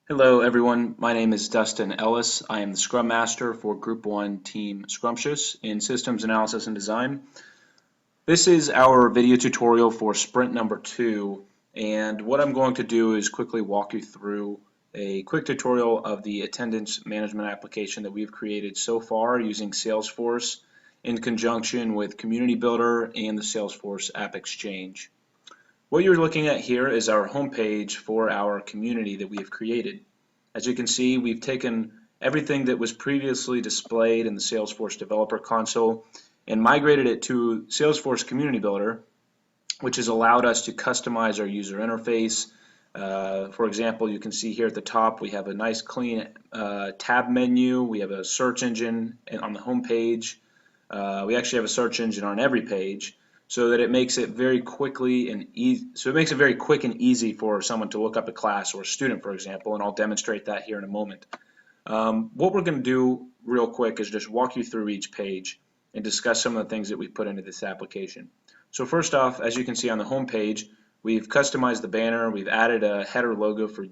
Hello everyone, my name is Dustin Ellis. I am the Scrum Master for Group 1 Team Scrumptious in Systems Analysis and Design. This is our video tutorial for sprint number 2, and what I'm going to do is quickly walk you through a quick tutorial of the attendance management application that we've created so far using Salesforce in conjunction with Community Builder and the Salesforce App Exchange. What you're looking at here is our homepage for our community that we have created. As you can see, we've taken everything that was previously displayed in the Salesforce Developer Console and migrated it to Salesforce Community Builder, which has allowed us to customize our user interface. For example, you can see here at the top we have a nice clean tab menu. We have a search engine on the home page. We actually have a search engine on every page, so that it makes it very quickly and easy. So it makes it very quick and easy for someone to look up a class or a student, for example, and I'll demonstrate that here in a moment. What we're going to do real quick is just walk you through each page and discuss some of the things that we put into this application. So first off, as you can see on the home page, we've customized the banner. We've added a header logo for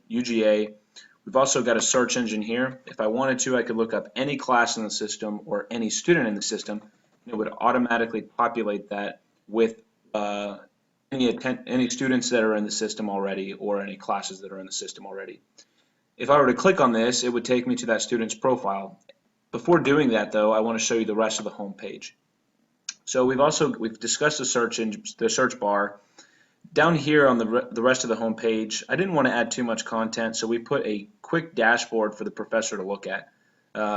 UGA. We've also got a search engine here. If I wanted to, I could look up any class in the system or any student in the system. It would automatically populate that with any students that are in the system already or any classes that are in the system already. If I were to click on this, it would take me to that student's profile. Before doing that, though, I want to show you the rest of the home page. So we've discussed the search bar. Down here on the rest of the home page, I didn't want to add too much content, so we put a quick dashboard for the professor to look at.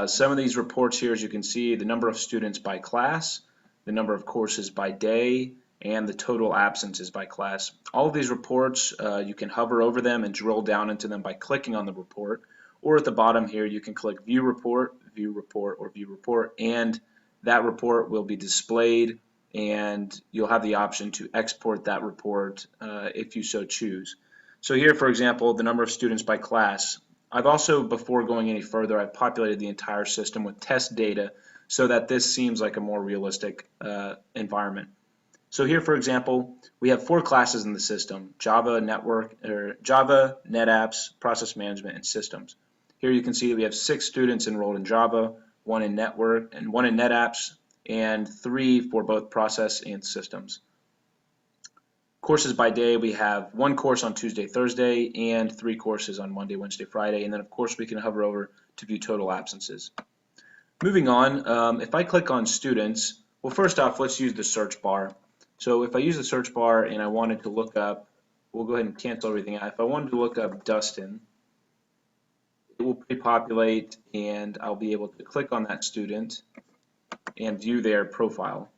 Some of these reports here, as you can see, the number of students by class, the number of courses by day, and the total absences by class. All of these reports, you can hover over them and drill down into them by clicking on the report, or at the bottom here you can click View Report, or View Report, and that report will be displayed, and you'll have the option to export that report if you so choose. So here, for example, the number of students by class. I've also, before going any further, I've populated the entire system with test data so that this seems like a more realistic environment. So here, for example, we have 4 classes in the system: Java, Java, NetApps, Process Management, and Systems. Here you can see that we have 6 students enrolled in Java, 1 in Network, and 1 in NetApps, and 3 for both Process and Systems. Courses by day, we have 1 course on Tuesday, Thursday, and 3 courses on Monday, Wednesday, Friday, and then of course we can hover over to view total absences. Moving on, if I click on students, well, first off, let's use the search bar. So if I use the search bar and I wanted to look up, we'll go ahead and cancel everything out. If I wanted to look up Dustin, it will pre-populate and I'll be able to click on that student and view their profile.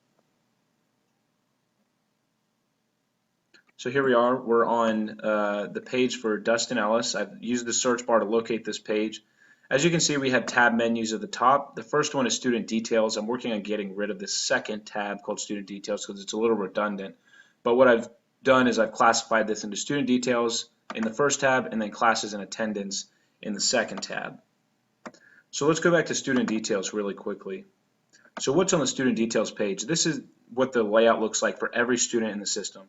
So here we are, we're on the page for Dustin Ellis. I've used the search bar to locate this page. As you can see, we have tab menus at the top. The first one is Student Details. I'm working on getting rid of this second tab called Student Details because it's a little redundant. But what I've done is I've classified this into Student Details in the first tab and then Classes and Attendance in the second tab. So let's go back to Student Details really quickly. So what's on the Student Details page? This is what the layout looks like for every student in the system.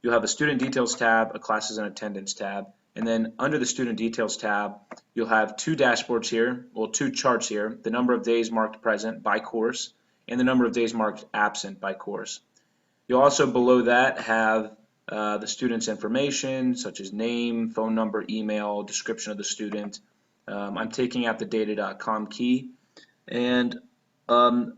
You'll have a Student Details tab, a Classes and Attendance tab, and then under the Student Details tab, you'll have 2 dashboards here, well, 2 charts here, the number of days marked present by course and the number of days marked absent by course. You'll also below that have the student's information, such as name, phone number, email, description of the student. I'm taking out the data.com key, and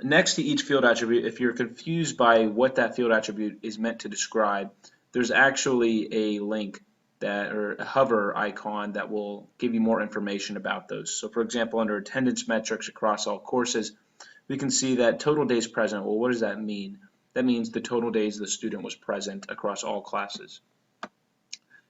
next to each field attribute, if you're confused by what that field attribute is meant to describe, there's actually a link or a hover icon that will give you more information about those. So for example, under attendance metrics across all courses, we can see that total days present. Well, what does that mean? That means the total days the student was present across all classes.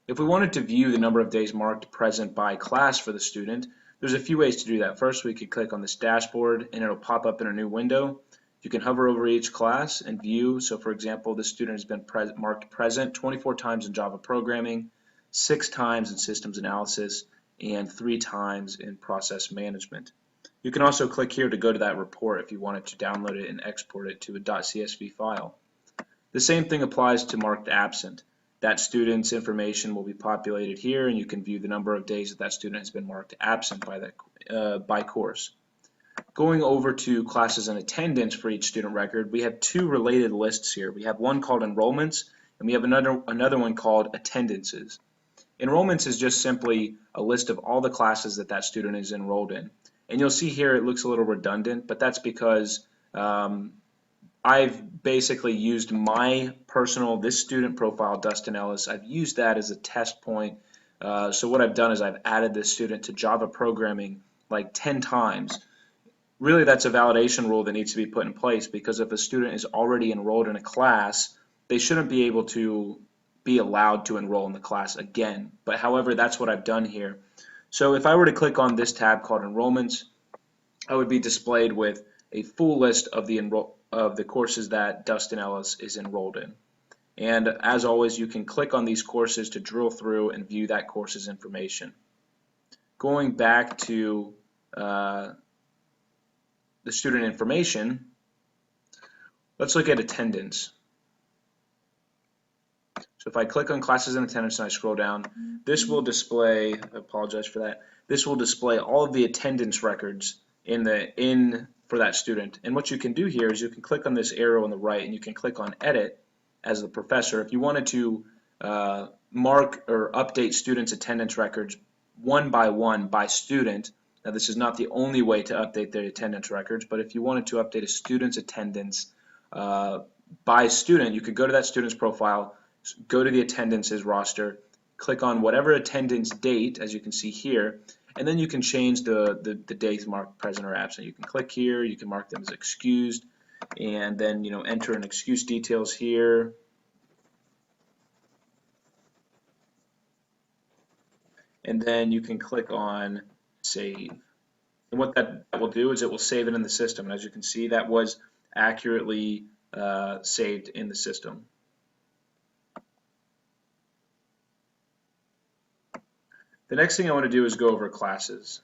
If we wanted to view the number of days marked present by class for the student, there's a few ways to do that. First, we could click on this dashboard and it'll pop up in a new window. You can hover over each class and view. So for example, this student has been marked present 24 times in Java programming, 6 times in systems analysis, and 3 times in process management. You can also click here to go to that report if you wanted to download it and export it to a .csv file. The same thing applies to marked absent. that student's information will be populated here, and you can view the number of days that that student has been marked absent by that by course. Going over to classes and attendance for each student record, we have two related lists here. We have one called enrollments, and we have another one called attendances. Enrollments is just simply a list of all the classes that that student is enrolled in. And you'll see here it looks a little redundant, but that's because I've basically used my personal, this student profile, Dustin Ellis, I've used that as a test point. So what I've done is I've added this student to Java programming like 10 times. Really, that's a validation rule that needs to be put in place, because if a student is already enrolled in a class, they shouldn't be able to be allowed to enroll in the class again. But however, that's what I've done here. So if I were to click on this tab called Enrollments, I would be displayed with a full list of the courses that Dustin Ellis is enrolled in. And as always, you can click on these courses to drill through and view that course's information. Going back to the student information, let's look at attendance. So if I click on classes and attendance and I scroll down, this will display, I apologize for that, this will display all of the attendance records for that student. And what you can do here is you can click on this arrow on the right and you can click on edit as the professor. If you wanted to mark or update students' attendance records one by student, now this is not the only way to update their attendance records, but if you wanted to update a student's attendance by student, you could go to that student's profile, go to the attendances roster, click on whatever attendance date, as you can see here, and then you can change the dates marked present or absent. You can click here, you can mark them as excused, and then enter an excuse details here. And then you can click on save. And what that will do is it will save it in the system. And as you can see, that was accurately saved in the system. The next thing I want to do is go over classes.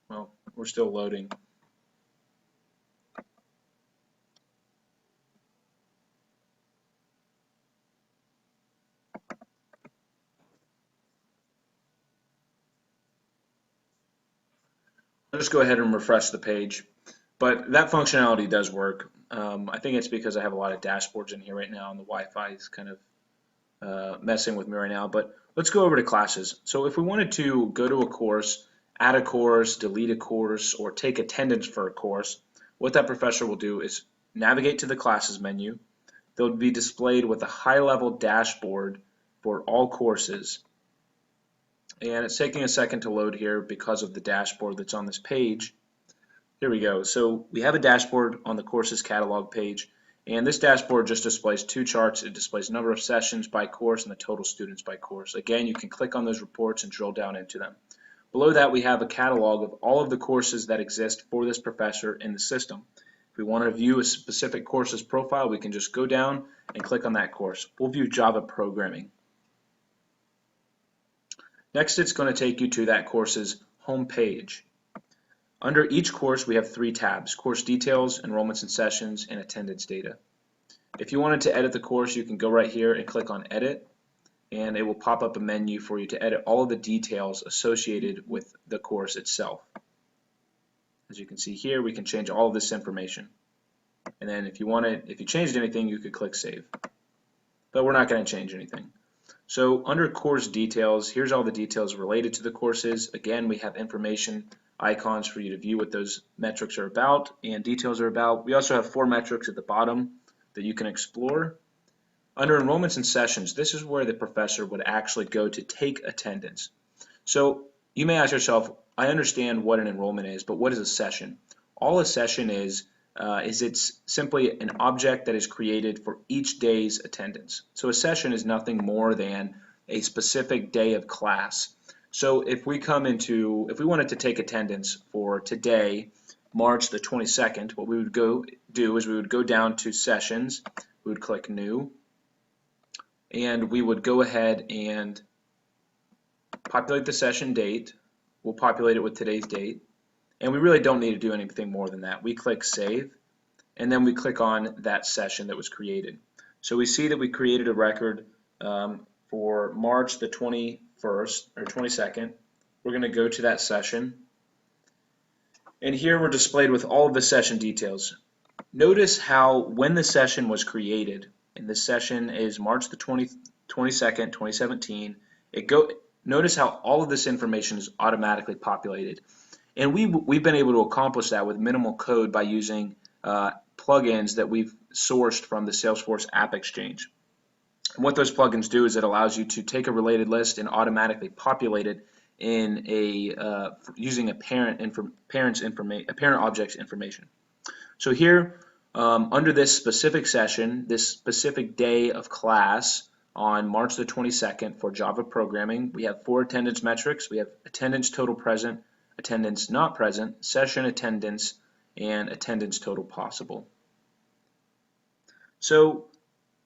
Well, we're still loading. I'll just go ahead and refresh the page. But that functionality does work. I think it's because I have a lot of dashboards in here right now and the Wi-Fi is kind of messing with me right now. But let's go over to classes. So if we wanted to go to a course, add a course, delete a course, or take attendance for a course, what that professor will do is navigate to the classes menu. They'll be displayed with a high-level dashboard for all courses. And it's taking a second to load here because of the dashboard that's on this page. Here we go. So we have a dashboard on the courses catalog page, and this dashboard just displays two charts. It displays number of sessions by course and the total students by course. Again, you can click on those reports and drill down into them. Below that, we have a catalog of all of the courses that exist for this professor in the system. If we want to view a specific course's profile, we can just go down and click on that course. We'll view Java programming. Next, it's going to take you to that course's home page. Under each course, we have three tabs: course details, enrollments and sessions, and attendance data. If you wanted to edit the course, you can go right here and click on edit, and it will pop up a menu for you to edit all of the details associated with the course itself. As you can see here, we can change all of this information. And then if you changed anything, you could click save. But we're not going to change anything. So under course details, here's all the details related to the courses. Again, we have information icons for you to view what those metrics are about and details are about. We also have 4 metrics at the bottom that you can explore. Under enrollments and sessions, this is where the professor would actually go to take attendance. So you may ask yourself, I understand what an enrollment is, but what is a session? All a session is it's simply an object that is created for each day's attendance. So a session is nothing more than a specific day of class. So if we wanted to take attendance for today, March the 22nd, what we would go do is we would go down to sessions, we would click new, and we would go ahead and populate the session date. We'll populate it with today's date. And we really don't need to do anything more than that. We click save, and then we click on that session that was created. So we see that we created a record for March the 21st or 22nd. We're going to go to that session, and here we're displayed with all of the session details. Notice how when the session was created, and this session is March the 22nd, 2017, notice how all of this information is automatically populated. And we've been able to accomplish that with minimal code by using plugins that we've sourced from the Salesforce App Exchange. And what those plugins do is it allows you to take a related list and automatically populate it in using a parent object's information. So here, under this specific session, this specific day of class on March the 22nd for Java programming, we have 4 attendance metrics. We have attendance total present, attendance not present, session attendance, and attendance total possible. So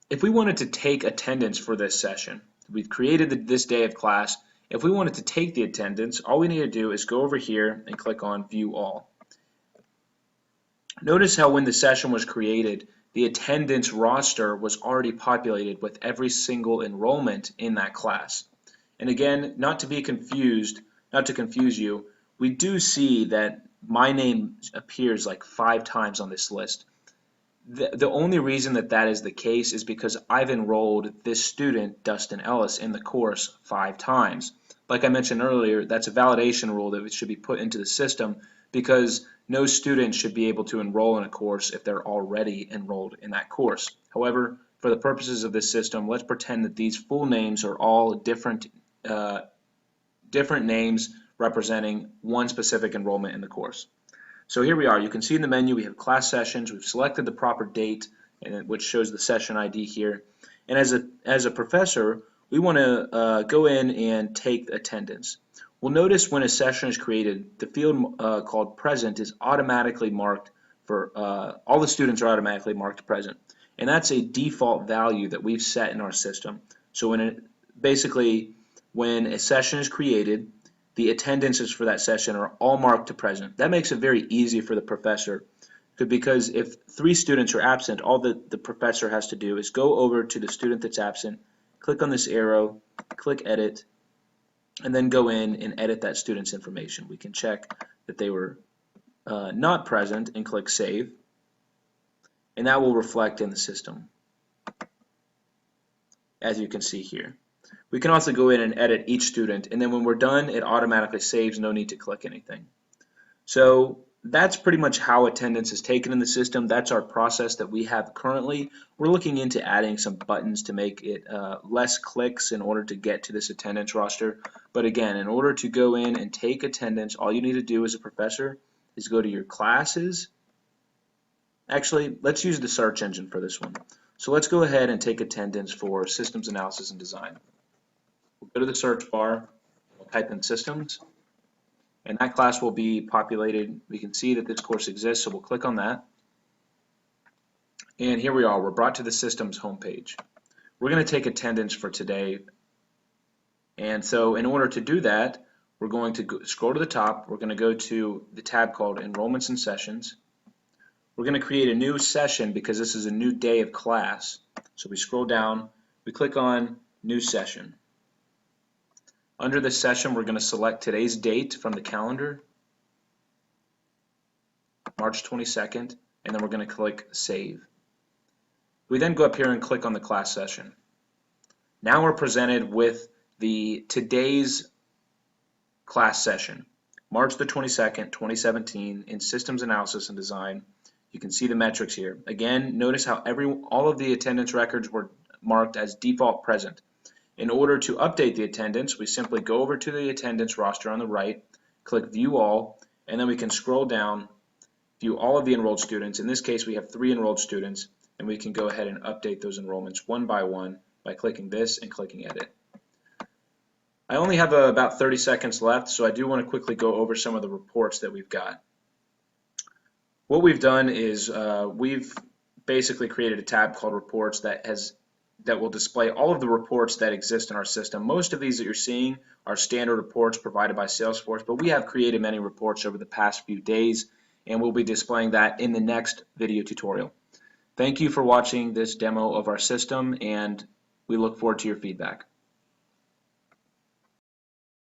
if we wanted to take attendance for this session, we've created this day of class. If we wanted to take the attendance, all we need to do is go over here and click on View All. Notice how when the session was created, the attendance roster was already populated with every single enrollment in that class. And again, not to confuse you, we do see that my name appears like 5 times on this list. The only reason that is the case is because I've enrolled this student, Dustin Ellis, in the course 5 times. Like I mentioned earlier, that's a validation rule that should be put into the system because no student should be able to enroll in a course if they're already enrolled in that course. However, for the purposes of this system, let's pretend that these full names are all different names representing one specific enrollment in the course. So here we are. You can see in the menu we have class sessions. We've selected the proper date, which shows the session ID here. And as a professor, we want to go in and take attendance. Well, notice when a session is created, the field called present is automatically marked for all the students are automatically marked present, and that's a default value that we've set in our system. So basically, when a session is created, the attendances for that session are all marked to present. That makes it very easy for the professor because if 3 students are absent, all the professor has to do is go over to the student that's absent, click on this arrow, click edit, and then go in and edit that student's information. We can check that they were not present and click save, and that will reflect in the system, as you can see here. We can also go in and edit each student, and then when we're done, it automatically saves, no need to click anything. So that's pretty much how attendance is taken in the system. That's our process that we have currently. We're looking into adding some buttons to make it less clicks in order to get to this attendance roster. But again, in order to go in and take attendance, all you need to do as a professor is go to your classes. Actually, let's use the search engine for this one. So let's go ahead and take attendance for systems analysis and design. We'll go to the search bar, we'll type in systems, and that class will be populated. We can see that this course exists, so we'll click on that. And here we are, we're brought to the systems homepage. We're going to take attendance for today. And so in order to do that, we're going to scroll to the top. We're going to go to the tab called Enrollments and Sessions. We're going to create a new session because this is a new day of class. So we scroll down, we click on New Session. Under this session, we're going to select today's date from the calendar, March 22nd, and then we're going to click Save. We then go up here and click on the class session. Now we're presented with today's class session, March the 22nd, 2017, in Systems Analysis and Design. You can see the metrics here. Again, notice how all of the attendance records were marked as default present. In order to update the attendance, we simply go over to the attendance roster on the right, click View All, and then we can scroll down, view all of the enrolled students. In this case, we have 3 enrolled students, and we can go ahead and update those enrollments one by one by clicking this and clicking Edit. I only have about 30 seconds left, so I do want to quickly go over some of the reports that we've got. What we've done is we've basically created a tab called Reports that will display all of the reports that exist in our system. Most of these that you're seeing are standard reports provided by Salesforce, but we have created many reports over the past few days, and we'll be displaying that in the next video tutorial. Thank you for watching this demo of our system, and we look forward to your feedback.